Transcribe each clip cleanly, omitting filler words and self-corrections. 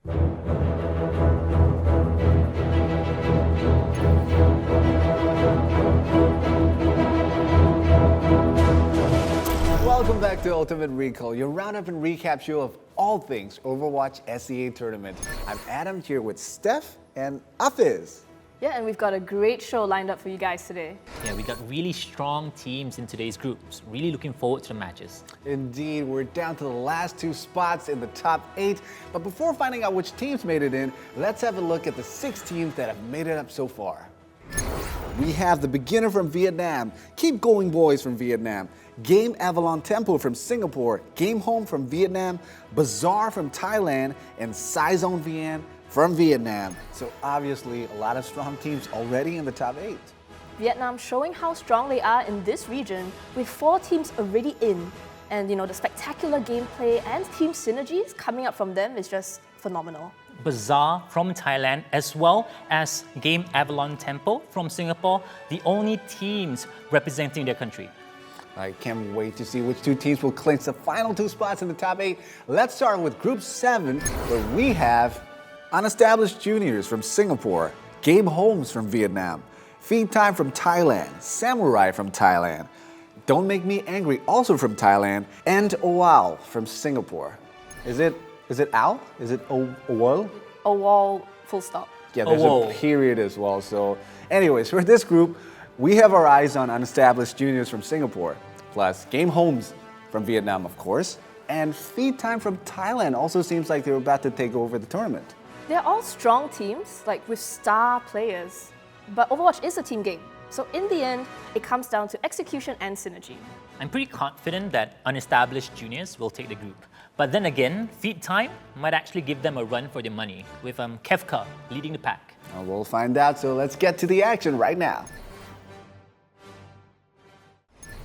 Welcome back to Ultimate Recall, your roundup and recap show of all things Overwatch SEA Tournament. I'm Adam here with Steph and Afiz. Yeah, and we've got a great show lined up for you guys today. Yeah, we got really strong teams in today's groups. Really looking forward to the matches. Indeed, we're down to the last two spots in the top 8. But before finding out which teams made it in, let's have a look at the 6 teams that have made it up so far. We have the beginner from Vietnam, Keep Going Boys from Vietnam, Game Avalon Temple from Singapore, Game Home from Vietnam, Bazaar from Thailand, and Saizone Vian from Vietnam. So obviously a lot of strong teams already in the top 8. Vietnam showing how strong they are in this region with 4 teams already in. And the spectacular gameplay and team synergies coming up from them is just phenomenal. Bazaar from Thailand, as well as Game Avalon Temple from Singapore, the only teams representing their country. I can't wait to see which 2 teams will clinch the final 2 spots in the top 8. Let's start with Group 7, where we have Unestablished Juniors from Singapore, Game Homes from Vietnam, Feed Time from Thailand, Samurai from Thailand, Don't Make Me Angry also from Thailand, and Oal from Singapore. Is it Al? Is it Oal? Oal, full stop. Yeah, there's a period as well. So anyways, for this group, we have our eyes on Unestablished Juniors from Singapore, plus Game Homes from Vietnam, of course, and Feed Time from Thailand also seems like they're about to take over the tournament. They're all strong teams, like with star players. But Overwatch is a team game. So in the end, it comes down to execution and synergy. I'm pretty confident that Unestablished Juniors will take the group. But then again, Feed Time might actually give them a run for their money, with Kefka leading the pack. Well, we'll find out, so let's get to the action right now.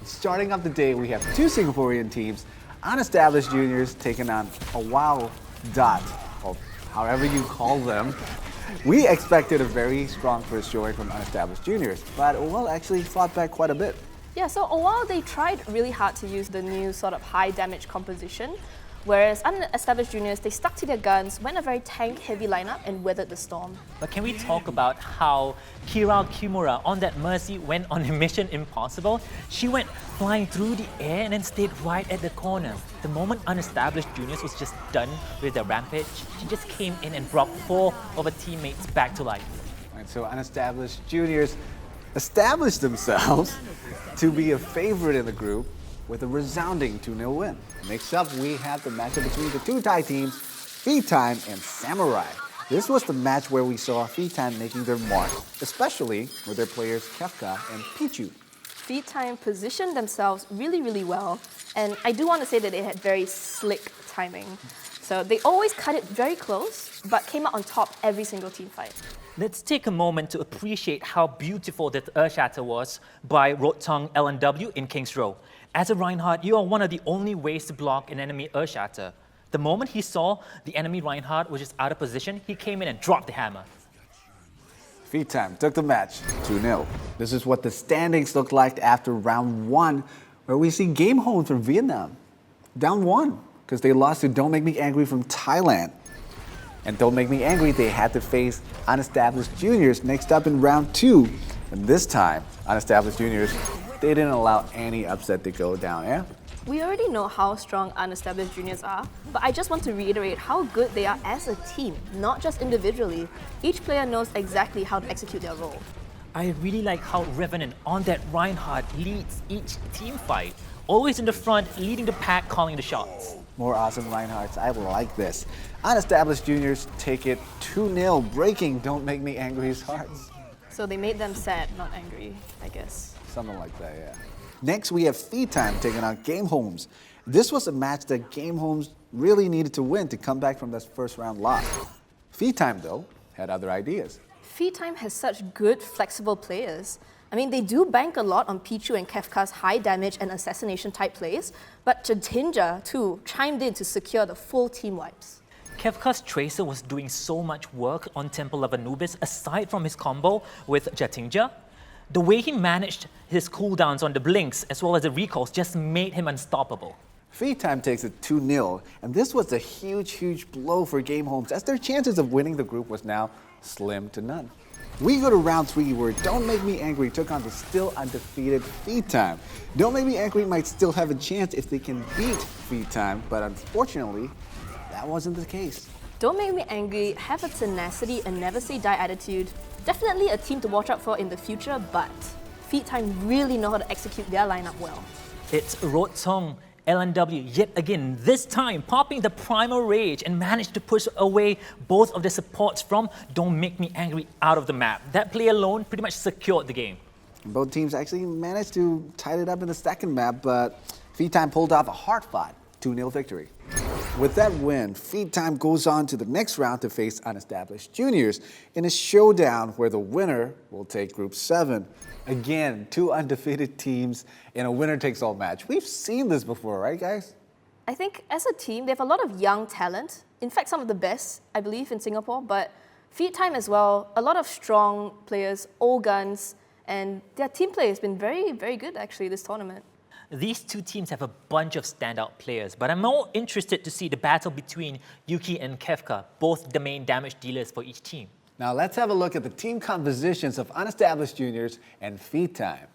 Starting off the day, we have 2 Singaporean teams, Unestablished Juniors taking on Oal Dot, or however you call them. We expected a very strong first showing from Unestablished Juniors, but Oal actually fought back quite a bit. Yeah, so Oal, they tried really hard to use the new sort of high damage composition, whereas Unestablished Juniors, they stuck to their guns, went a very tank-heavy lineup and weathered the storm. But can we talk about how Kira Kimura on that Mercy went on a mission impossible? She went flying through the air and then stayed right at the corner. The moment Unestablished Juniors was just done with their rampage, she just came in and brought 4 of her teammates back to life. Right, so Unestablished Juniors established themselves to be a favorite in the group with a resounding 2-0 win. Next up, we have the matchup between the 2 Thai teams, Feed Time and Samurai. This was the match where we saw Feed Time making their mark, especially with their players Kefka and Pichu. Feed Time positioned themselves really, really well, and I do want to say that they had very slick timing. So they always cut it very close, but came out on top every single team fight. Let's take a moment to appreciate how beautiful that Earthshatter was by Rotong LNW in King's Row. As a Reinhardt, you are one of the only ways to block an enemy Earthshatter. The moment he saw the enemy Reinhardt was just out of position, he came in and dropped the hammer. Feed Time took the match 2-0. This is what the standings look like after round 1, where we see Game Home from Vietnam. Down 1, because they lost to Don't Make Me Angry from Thailand. And Don't Make Me Angry, they had to face Unestablished Juniors next up in round 2. And this time, Unestablished Juniors, they didn't allow any upset to go down, yeah? We already know how strong Unestablished Juniors are, but I just want to reiterate how good they are as a team, not just individually. Each player knows exactly how to execute their role. I really like how Revenant on that Reinhardt leads each team fight. Always in the front, leading the pack, calling the shots. More awesome Reinhardts, I like this. Unestablished Juniors take it 2-0, breaking Don't Make Me Angry's hearts. So they made them sad, not angry, I guess. Something like that, yeah. Next, we have Feed Time taking on Game Homes. This was a match that Game Homes really needed to win to come back from that first round loss. Feed Time, though, had other ideas. Feed Time has such good, flexible players. I mean, they do bank a lot on Pichu and Kefka's high damage and assassination type plays, but Jatinja, too, chimed in to secure the full team wipes. Kefka's Tracer was doing so much work on Temple of Anubis aside from his combo with Jatinja. The way he managed his cooldowns on the blinks as well as the recalls just made him unstoppable. Feed Time takes it 2-0, and this was a huge blow for Game Homes as their chances of winning the group was now slim to none. We go to round 3 where Don't Make Me Angry took on the still undefeated Feed Time. Don't Make Me Angry might still have a chance if they can beat Feed Time, but unfortunately, that wasn't the case. Don't Make Me Angry have a tenacity and never say die attitude. Definitely a team to watch out for in the future, but Feed Time really know how to execute their lineup well. It's Rotong LNW yet again, this time popping the Primal Rage and managed to push away both of the supports from Don't Make Me Angry out of the map. That play alone pretty much secured the game. Both teams actually managed to tie it up in the second map, but Feed Time pulled off a hard-fought 2-0 victory. With that win, Feed Time goes on to the next round to face Unestablished Juniors in a showdown where the winner will take Group 7. Again, 2 undefeated teams in a winner-takes-all match. We've seen this before, right, guys? I think as a team, they have a lot of young talent. In fact, some of the best, I believe, in Singapore. But Feed Time as well, a lot of strong players, old guns, and their team play has been very good, actually, this tournament. These two teams have a bunch of standout players, but I'm more interested to see the battle between Yuki and Kefka, both the main damage dealers for each team. Now let's have a look at the team compositions of Unestablished Juniors and Feed Time.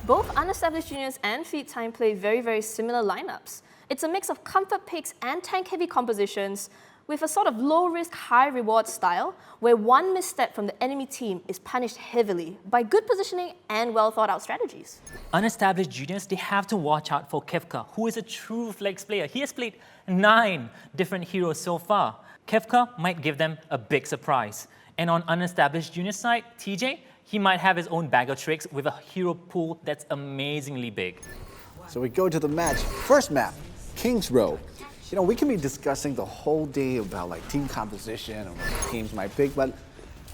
Both Unestablished Juniors and Feed Time play very similar lineups. It's a mix of comfort picks and tank-heavy compositions with a sort of low-risk, high-reward style where one misstep from the enemy team is punished heavily by good positioning and well-thought-out strategies. Unestablished juniors, they have to watch out for Kefka, who is a true flex player. He has played 9 different heroes so far. Kefka might give them a big surprise. And on Unestablished junior side, TJ, he might have his own bag of tricks with a hero pool that's amazingly big. So we go to the match. First map, Kings Row. You know, we can be discussing the whole day about like team composition and what teams might pick, but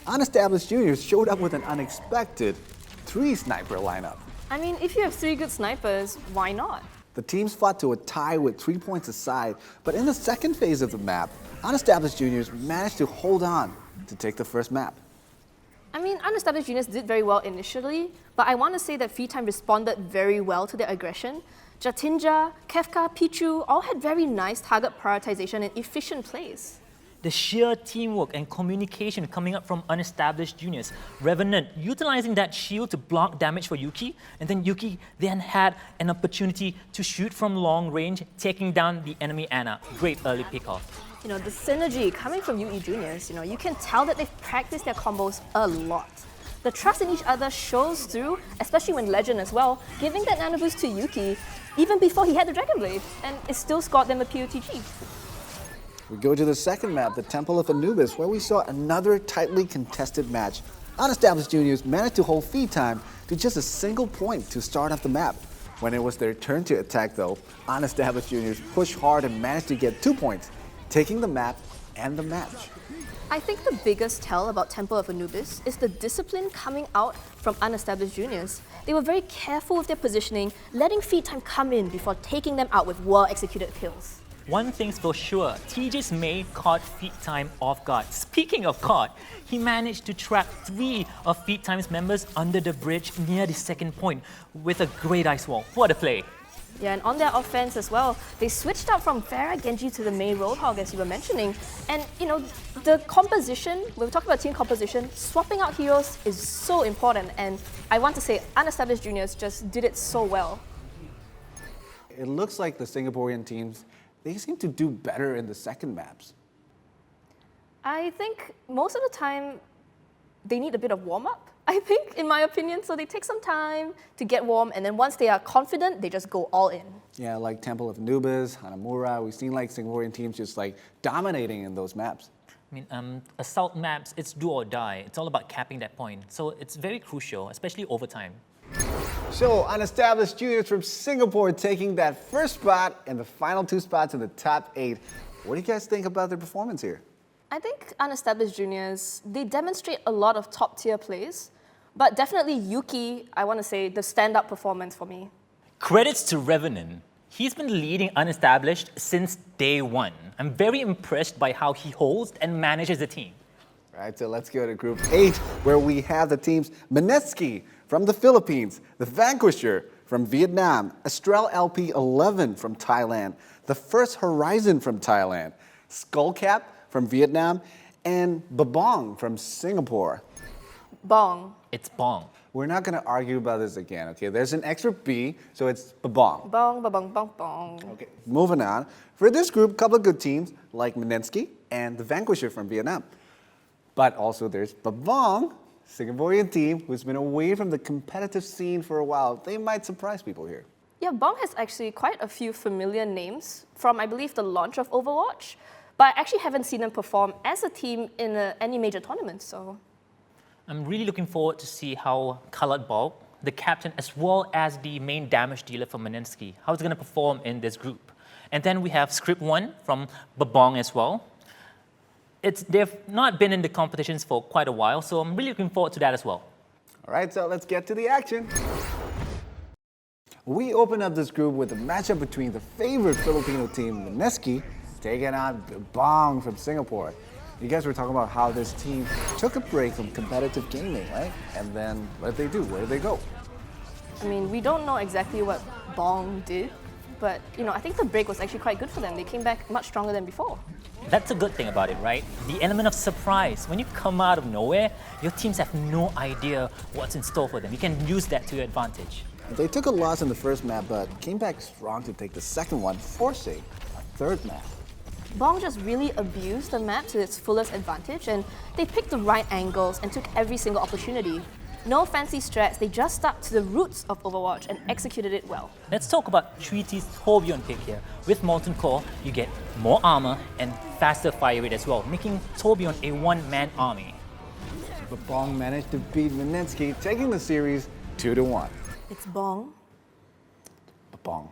Unestablished Juniors showed up with an unexpected 3-sniper lineup. I mean, if you have 3 good snipers, why not? The teams fought to a tie with 3 points aside, but in the second phase of the map, Unestablished Juniors managed to hold on to take the first map. I mean, Unestablished Juniors did very well initially, but I want to say that Feed Time responded very well to their aggression. Jatinja, Kefka, Pichu all had very nice target prioritization and efficient plays. The sheer teamwork and communication coming up from Unestablished juniors. Revenant utilizing that shield to block damage for Yuki, and then Yuki then had an opportunity to shoot from long range, taking down the enemy Ana. Great early pickoff. You know, the synergy coming from UE Juniors, you can tell that they've practiced their combos a lot. The trust in each other shows through, especially when Legend as well, giving that nano boost to Yuki even before he had the Dragon Blade, and it still scored them a POTG. We go to the second map, the Temple of Anubis, where we saw another tightly contested match. Unestablished Juniors managed to hold Feed Time to just a single point to start off the map. When it was their turn to attack though, Unestablished Juniors pushed hard and managed to get 2 points, taking the map and the match. I think the biggest tell about Temple of Anubis is the discipline coming out from Unestablished Juniors. They were very careful with their positioning, letting Feed Time come in before taking them out with well-executed kills. One thing's for sure, TJ's May caught Feed Time off guard. Speaking of caught, he managed to trap 3 of Feed Time's members under the bridge near the second point with a great ice wall. What a play! Yeah, and on their offense as well, they switched out from Pharah Genji to the Mei Roadhog, as you were mentioning. And, the composition, when we talk about team composition, swapping out heroes is so important. And I want to say, Unestablished Juniors just did it so well. It looks like the Singaporean teams, they seem to do better in the second maps. I think most of the time, they need a bit of warm-up, I think, in my opinion. So they take some time to get warm, and then once they are confident, they just go all in. Yeah, like Temple of Anubis, Hanamura, we've seen like Singaporean teams just like dominating in those maps. I mean, assault maps, it's do or die. It's all about capping that point. So it's very crucial, especially over time. So, Unestablished Juniors from Singapore taking that first spot and the final 2 spots in the top 8. What do you guys think about their performance here? I think Unestablished Juniors, they demonstrate a lot of top-tier plays, but definitely Yuki, I want to say, the stand-up performance for me. Credits to Revenant. He's been leading Unestablished since day 1. I'm very impressed by how he holds and manages the team. All right, so let's go to Group 8, where we have the teams Manetsky from the Philippines, the Vanquisher from Vietnam, Estrel LP11 from Thailand, the First Horizon from Thailand, Skullcap from Vietnam, and Babong from Singapore. Bong. It's Bong. We're not going to argue about this again, okay? There's an extra B, so it's Babong. Bong, ba bong, bong, bong. Okay, moving on. For this group, a couple of good teams like Meninsky and the Vanquisher from Vietnam. But also there's Babong, Singaporean team who's been away from the competitive scene for a while. They might surprise people here. Yeah, Bong has actually quite a few familiar names from, I believe, the launch of Overwatch. But I actually haven't seen them perform as a team in any major tournament, so... I'm really looking forward to see how Coloured Bulb, the captain as well as the main damage dealer for Meninsky, how it's going to perform in this group. And then we have Script 1 from Babong as well. They've not been in the competitions for quite a while, so I'm really looking forward to that as well. All right, so let's get to the action. We open up this group with a matchup between the favorite Filipino team, Meninsky, taking on Babong from Singapore. You guys were talking about how this team took a break from competitive gaming, right? And then what did they do? Where did they go? I mean, we don't know exactly what Bong did, but I think the break was actually quite good for them. They came back much stronger than before. That's a good thing about it, right? The element of surprise. When you come out of nowhere, your teams have no idea what's in store for them. You can use that to your advantage. They took a loss in the first map, but came back strong to take the second one, forcing a third map. Bong just really abused the map to its fullest advantage, and they picked the right angles and took every single opportunity. No fancy strats, they just stuck to the roots of Overwatch and executed it well. Let's talk about Treaty's Torbjorn pick here. With Molten Core, you get more armor and faster fire rate as well, making Torbjorn a one-man army. Babong managed to beat Meninsky, taking the series 2-1. It's Bong. Babong.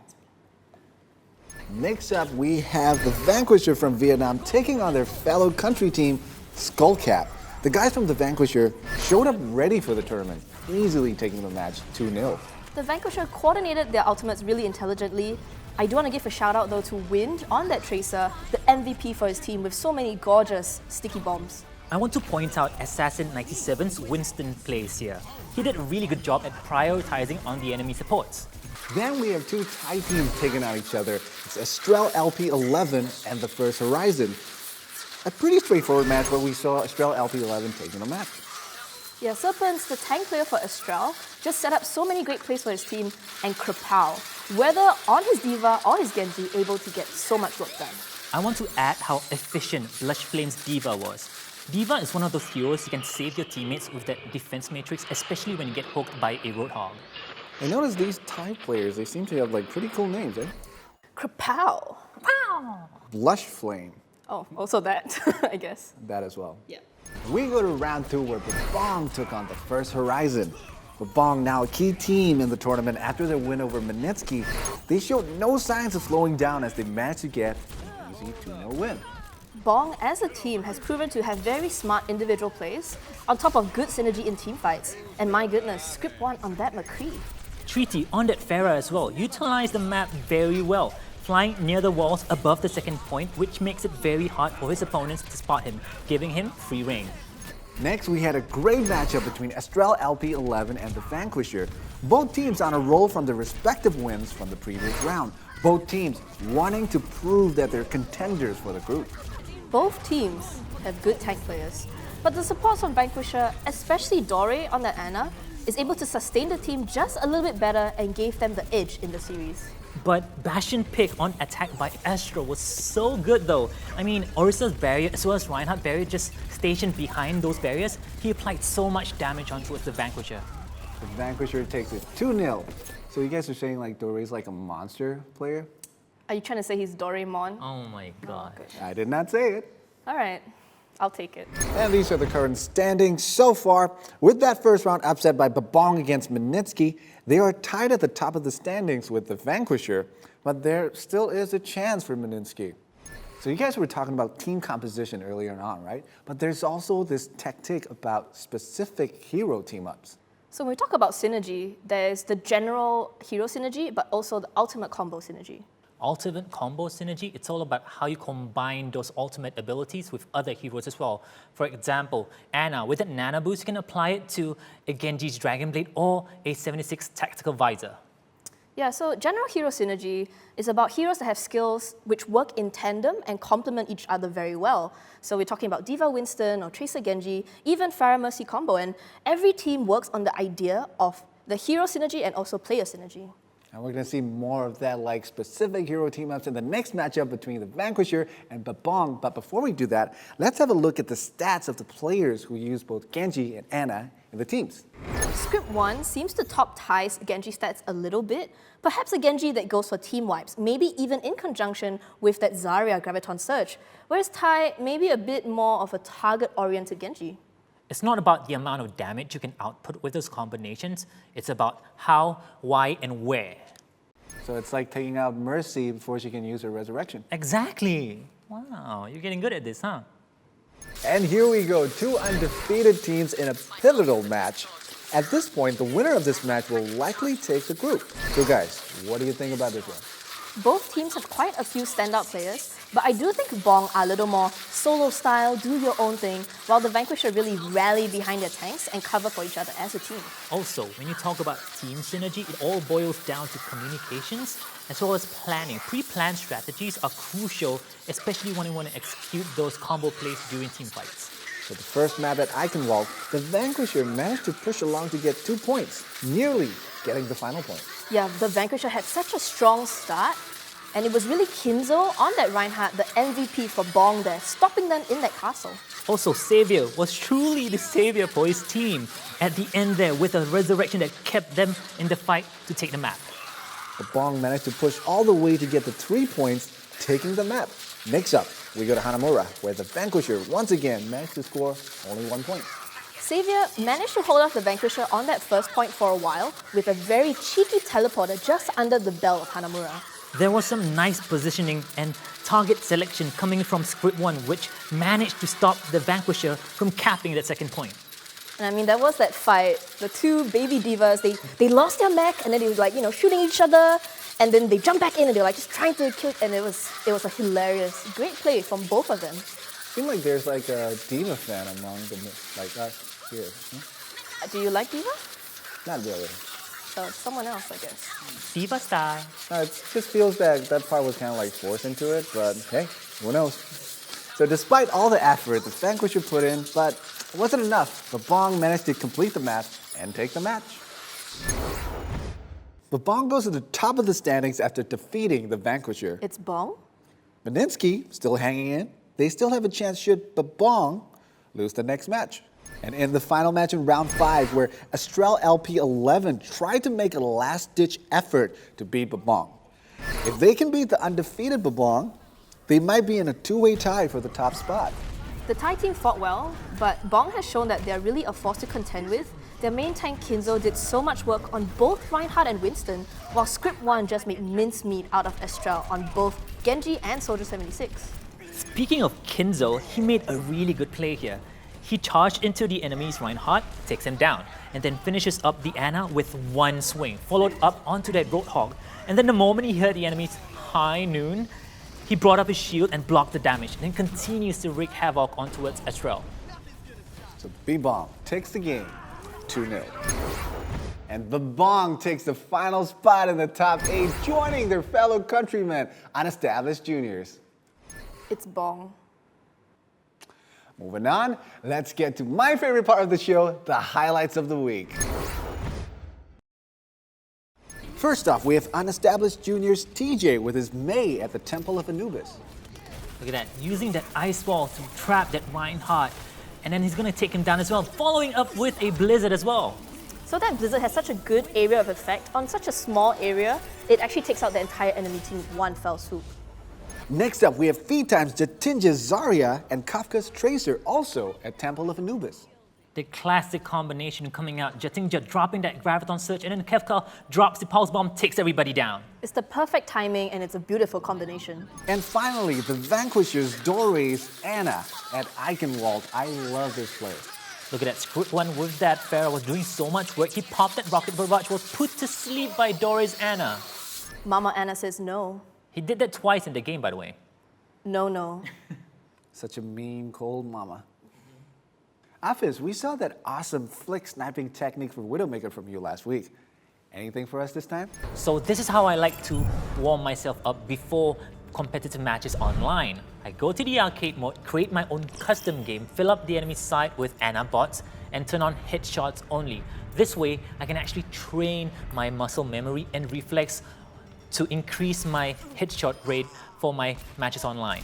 Next up, we have the Vanquisher from Vietnam taking on their fellow country team, Skullcap. The guys from the Vanquisher showed up ready for the tournament, easily taking the match 2-0. The Vanquisher coordinated their ultimates really intelligently. I do want to give a shout out though to Wind on that Tracer, the MVP for his team with so many gorgeous sticky bombs. I want to point out Assassin 97's Winston plays here. He did a really good job at prioritizing on the enemy supports. Then we have two Thai teams taking on each other. It's Estrel LP11 and the First Horizon. A pretty straightforward match where we saw Estrel LP11 taking the match. Yeah, Serpents, the tank player for Estrel, just set up so many great plays for his team, and Krapao, whether on his D.Va or his Genji, able to get so much work done. I want to add how efficient Blush Flame's D.Va was. D.Va is one of those heroes you can save your teammates with that defense matrix, especially when you get hooked by a Roadhog. I noticed these Thai players, they seem to have like pretty cool names, eh? Krapao. Blush Flame, Oh, also that, I guess. that as well. Yeah. We go to round 2 where Babong took on the First Horizon. Babong, now a key team in the tournament after their win over Meninsky, they showed no signs of slowing down as they managed to get an easy 2-0 win. Bong, as a team, has proven to have very smart individual plays, on top of good synergy in teamfights. And my goodness, Script 1 on that McCree. Treaty on that Pharah as well utilized the map very well, flying near the walls above the second point, which makes it very hard for his opponents to spot him, giving him free reign. Next, we had a great matchup between Estrel LP11 and the Vanquisher. Both teams on a roll from their respective wins from the previous round. Both teams wanting to prove that they're contenders for the group. Both teams have good tank players, but the supports from Vanquisher, especially Dore on that Ana, is able to sustain the team just a little bit better and gave them the edge in the series. But Bastion pick on attack by Astro was so good though. I mean, Orisa's barrier as well as Reinhardt barrier just stationed behind those barriers, he applied so much damage onto the Vanquisher. The Vanquisher takes it 2-0. So you guys are saying like Dore's like a monster player? Are you trying to say he's Doraemon? Oh my god. I did not say it. All right, I'll take it. And these are the current standings so far. With that first round upset by Babong against Meninsky, they are tied at the top of the standings with the Vanquisher, but there still is a chance for Meninsky. So you guys were talking about team composition earlier on, right? But there's also this tactic about specific hero team-ups. So when we talk about synergy, there's the general hero synergy, but also the ultimate combo synergy. Ultimate combo synergy, it's all about how you combine those ultimate abilities with other heroes as well. For example, Ana, with a Nana Boost, you can apply it to a Genji's Dragon Blade or a 76 Tactical Visor. Yeah, so general hero synergy is about heroes that have skills which work in tandem and complement each other very well. So we're talking about Diva Winston or Tracer Genji, even Pharah Mercy combo, and every team works on the idea of the hero synergy and also player synergy. And we're going to see more of that like specific hero team-ups in the next matchup between the Vanquisher and Babong. But before we do that, let's have a look at the stats of the players who use both Genji and Ana in the teams. Script 1 seems to top Ty's Genji stats a little bit. Perhaps a Genji that goes for team wipes, maybe even in conjunction with that Zarya Graviton Surge. Whereas Tai, maybe a bit more of a target-oriented Genji. It's not about the amount of damage you can output with those combinations. It's about how, why, and where. So it's like taking out Mercy before she can use her resurrection. Exactly. Wow, you're getting good at this, huh? And here we go, two undefeated teams in a pivotal match. At this point, the winner of this match will likely take the group. So guys, what do you think about this one? Both teams have quite a few standout players, but I do think Bong are a little more solo style, do your own thing, while the Vanquisher really rally behind their tanks and cover for each other as a team. Also, when you talk about team synergy, it all boils down to communications as well as planning. Pre-planned strategies are crucial, especially when you want to execute those combo plays during team fights. So the first map at Eichenwald, the Vanquisher managed to push along to get 2 points, nearly getting the final point. Yeah, the Vanquisher had such a strong start, and it was really Kinzo on that Reinhardt, the MVP for Bong there, stopping them in that castle. Also, Xavier was truly the savior for his team at the end there with a resurrection that kept them in the fight to take the map. The Bong managed to push all the way to get the 3 points, taking the map. Next up, we go to Hanamura, where the Vanquisher once again managed to score only 1 point. Xavier managed to hold off the Vanquisher on that first point for a while with a very cheeky teleporter just under the belt of Hanamura. There was some nice positioning and target selection coming from Script 1, which managed to stop the Vanquisher from capping that second point. And I mean, there was that fight. The two baby divas, they lost their mech and then they were like, shooting each other. And then they jumped back in and they were like just trying to kill. And it was a hilarious, great play from both of them. Seems like there's like a Diva fan among the like us here. Do you like Diva? Not really. So it's someone else, I guess. Diva style. No, it just feels that part was kind of like forced into it, but hey, who knows? So despite all the effort the Vanquisher put in, but it wasn't enough. The Bong managed to complete the match and take the match. The Bong goes to the top of the standings after defeating the Vanquisher. It's Bong? Meninsky still hanging in. They still have a chance should Babong lose the next match. And in the final match in round 5, where Astral LP11 tried to make a last-ditch effort to beat Babong. If they can beat the undefeated Babong, they might be in a two-way tie for the top spot. The Thai team fought well, but Bong has shown that they're really a force to contend with. Their main tank Kinzo did so much work on both Reinhardt and Winston, while Script 1 just made mincemeat out of Astral on both Genji and Soldier 76. Speaking of Kinzo, he made a really good play here. He charged into the enemy's Reinhardt, takes him down, and then finishes up the Ana with one swing, followed up onto that Roadhog. And then the moment he heard the enemy's high noon, he brought up his shield and blocked the damage, and then continues to wreak havoc on towards Astral. So B-Bomb takes the game 2-0. And the Bong takes the final spot in the top 8, joining their fellow countrymen, Unestablished Juniors. It's Bong. Moving on, let's get to my favorite part of the show, the highlights of the week. First off, we have Unestablished Juniors TJ with his Mei at the Temple of Anubis. Look at that, using that ice wall to trap that Reinhardt, and then he's going to take him down as well, following up with a Blizzard as well. So that Blizzard has such a good area of effect on such a small area, it actually takes out the entire enemy team with one fell swoop. Next up, we have Feed Time's Jatinja's Zarya and Kafka's Tracer also at Temple of Anubis. The classic combination coming out, Jatinja dropping that Graviton Surge, and then Kefka drops the Pulse Bomb, takes everybody down. It's the perfect timing and it's a beautiful combination. And finally, the Vanquishers Doris Ana at Eichenwald. I love this play. Look at that, Script 1 with that Pharah was doing so much work. He popped that Rocket Barrage, was put to sleep by Doris Ana. Mama Anna says no. He did that twice in the game, by the way. No. Such a mean, cold mama. Afis, we saw that awesome flick sniping technique from Widowmaker from you last week. Anything for us this time? So this is how I like to warm myself up before competitive matches online. I go to the arcade mode, create my own custom game, fill up the enemy side with Ana bots, and turn on headshots only. This way, I can actually train my muscle memory and reflex to increase my headshot rate for my matches online.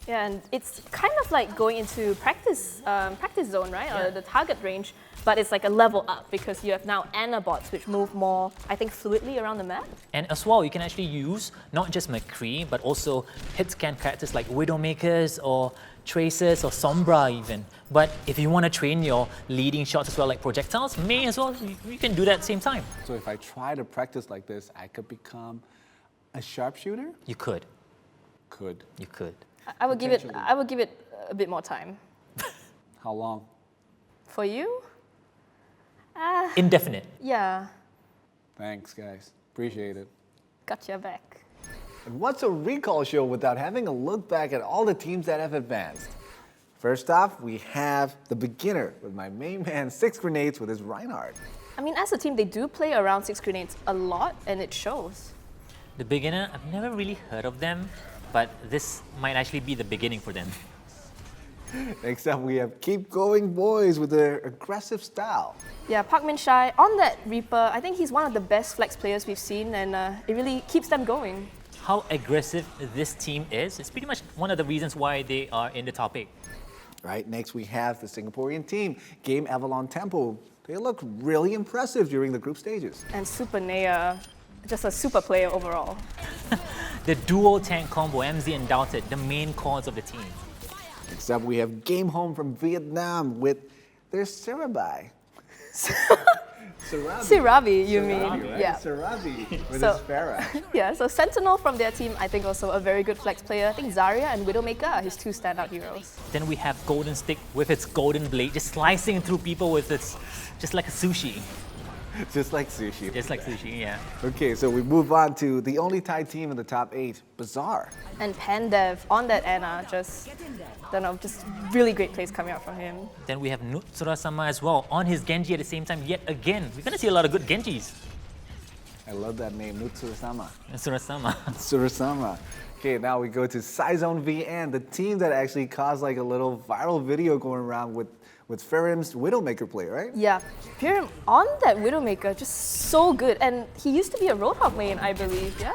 Yeah, and it's kind of like going into practice zone, right? Or the target range, but it's like a level up because you have now Ana bots which move more, I think, fluidly around the map. And as well, you can actually use not just McCree, but also hit scan characters like Widowmakers or Tracers or Sombra even. But if you want to train your leading shots as well, like projectiles, may as well, you can do that at the same time. So if I try to practice like this, I could become a sharpshooter? You could. Could. You could. I would give it a bit more time. How long? For you? Indefinite. Yeah, Thanks, guys. Appreciate it. got your back. And what's a recall show without having a look back at all the teams that have advanced? First off, we have the beginner with my main man, 6 grenades with his Reinhardt. I mean, as a team, they do play around 6 grenades a lot, and it shows. The beginner, I've never really heard of them, but this might actually be the beginning for them. Next up, we have Keep Going Boys with their aggressive style. Yeah, Park Min Shai, on that Reaper, I think he's one of the best flex players we've seen, and it really keeps them going. How aggressive this team is, it's pretty much one of the reasons why they are in the top 8. Right, next we have the Singaporean team, Game Avalon Tempo. They look really impressive during the group stages. And Super Nea, just a super player overall. The duo tank combo, MZ and Doubted, the main cause of the team. Next up, we have Game Home from Vietnam with their Sarabai. Sirabi, you mean? Sarabi, right? Yeah. Sarabi with So- his Farah. Yeah, so Sentinel from their team, I think also a very good flex player. I think Zarya and Widowmaker are his 2 standout heroes. Then we have Golden Stick with its golden blade, just slicing through people with its, just like a sushi. Just like sushi. Just like sushi, yeah. Okay, so we move on to the only Thai team in the top 8, Bazaar. And Pandev on that Ana, just really great plays coming out from him. Then we have Nut Surasama as well, on his Genji at the same time, yet again. We're gonna see a lot of good Genjis. I love that name, Nutsurasama. Surasama. Surasama. Okay, now we go to Saizone VN, the team that actually caused like a little viral video going around with Ferim's Widowmaker play, right? Yeah, Pyram on that Widowmaker, just so good. And he used to be a Roadhog main, I believe, yeah?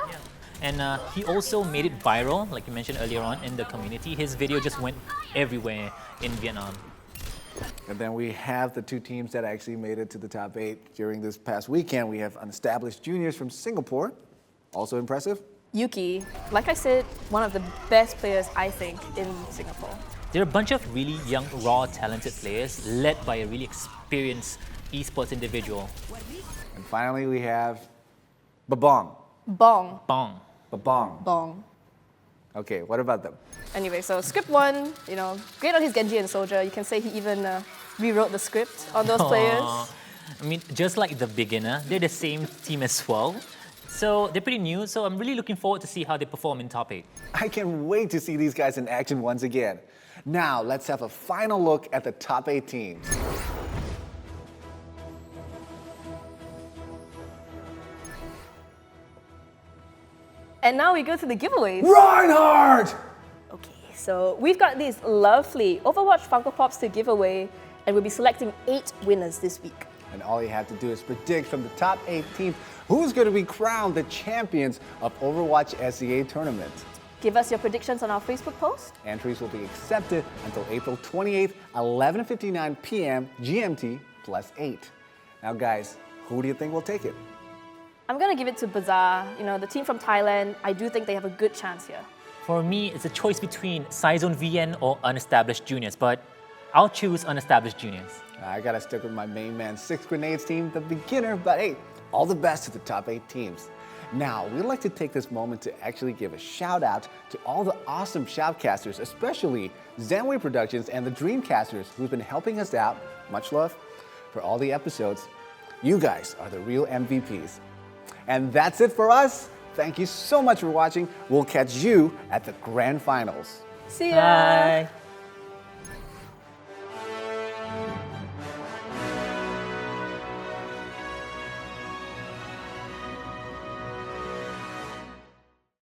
And he also made it viral, like you mentioned earlier on, in the community. His video just went everywhere in Vietnam. And then we have the 2 teams that actually made it to the top 8 during this past weekend. We have Unestablished Juniors from Singapore, also impressive. Yuki, like I said, one of the best players, I think, in Singapore. They're a bunch of really young, raw, talented players led by a really experienced esports individual. And finally, we have Babong. Bong. Bong. Babong. Bong. Okay, what about them? Anyway, so script 1, great on his Genji and Soldier. You can say he even rewrote the script on those players. I mean, just like the beginner, they're the same team as well. So they're pretty new, so I'm really looking forward to see how they perform in top 8. I can't wait to see these guys in action once again. Now, let's have a final look at the top 8 teams. And now we go to the giveaways. Reinhardt! Okay, so we've got these lovely Overwatch Funko Pops to give away, and we'll be selecting 8 winners this week. And all you have to do is predict from the top 8 teams who's going to be crowned the champions of Overwatch SEA Tournament. Give us your predictions on our Facebook post. Entries will be accepted until April 28th, 11:59 p.m. GMT +8. Now, guys, who do you think will take it? I'm gonna give it to Bazaar. The team from Thailand, I do think they have a good chance here. For me, it's a choice between Saizone VN or Unestablished Juniors, but I'll choose Unestablished Juniors. I gotta stick with my main man, 6 Grenades team, the beginner, but hey, all the best to the top 8 teams. Now, we'd like to take this moment to actually give a shout out to all the awesome shoutcasters, especially Zenway Productions and the Dreamcasters who've been helping us out. Much love for all the episodes. You guys are the real MVPs. And that's it for us. Thank you so much for watching. We'll catch you at the grand finals. See ya! Bye!